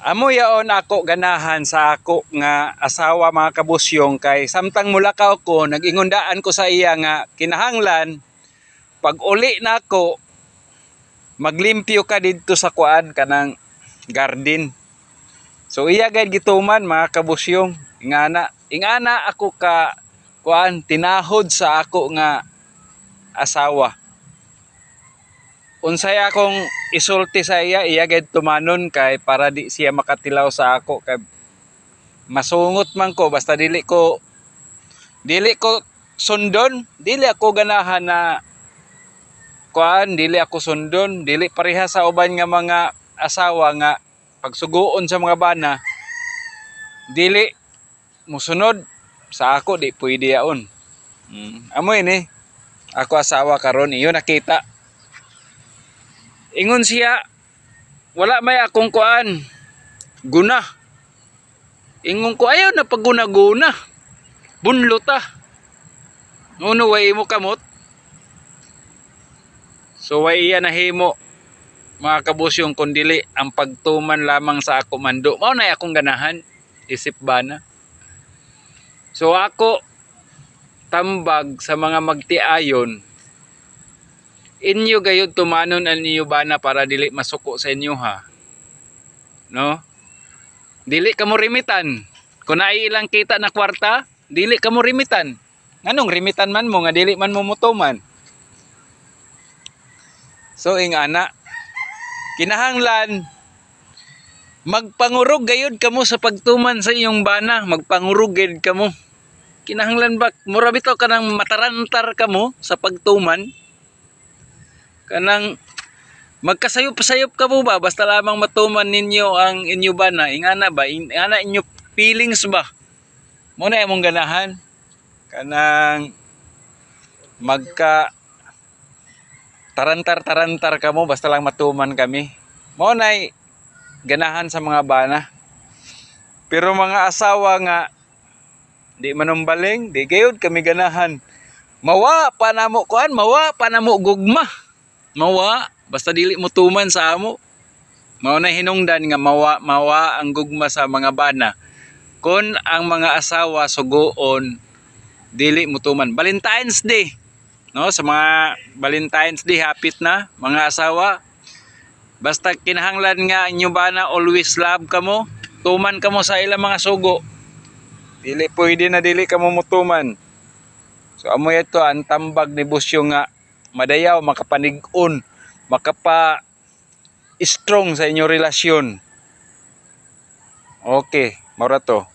Amo yaon ako ganahan sa ako nga asawa mga kabusyong kay samtang mulakaw ko nag-ingundaan ko sa iya nga kinahanglan pag uli na ako maglimpyo ka didto sa kuan kanang garden. So iya gayud gituman mga kabusyong ingana ako ka kuan tinahod sa ako nga asawa. Unsay akong isulti sa iya gayud tumanon kay para di siya makatilaw sa ako kay masungot man ko basta dili ko sundon, dili ako ganahan na kuan, dili ako sundon, dili pareha sa uban nga mga asawa nga pagsugoon sa mga bana dili musunod sa ako di pwede yaon. Amoy ni ako asawa karon iyo nakita. Ingon siya wala may akong kuan guna. Ingon ko ayaw na paguna-guna. Bunlo ta. Nuno way mo kamot. So way iya nahimo mga kabusyong kundili ang pagtuman lamang sa ako mando. Mao na akong ganahan isip bana. So ako tambag sa mga magtiayon inyo gayud tumanon ang inyo bana para dili masuko sa inyo ha. No? Dili ka mo rimitan. Kung naay ilang kita na kwarta, dili ka mo rimitan. Nganong rimitan man mo nga dili man mo mutuman. So ingana kinahanglan magpangurog gayud kamo sa pagtuman sa iyong bana, magpangurog gayud kamo. Kinahanglan ba mura bitaw kanang matarantar kamo sa pagtuman? Kanang magkasayop-sayop ka mo ba basta lamang matuman ninyo ang inyo bana? Ingana ba? Ingana inyo feelings ba? Muna imong ganahan kanang magka tarantar ka mo basta lang matuman kami. Mao nay ganahan sa mga bana. Pero mga asawa nga di manumbaling, di gayud kami ganahan. Mawa pa namo kuan, mawa pa namo gugma. Mawa basta dili mo tuman sa amo. Mao na hinungdan nga mawa ang gugma sa mga bana. Kun ang mga asawa sugoon dili mo tuman. Valentine's Day. No, sa mga Valentine's Day hapit na mga asawa. Basta kinahanglan nga inyo bana always love kamo, tuman kamo sa ilang mga sugo. Dili pwede na dili kamo mutuman. So amoy ito ang tambag ni Busyo nga madayaw makapanig-on, makapa strong sa inyong relasyon. Okay, mao ra to.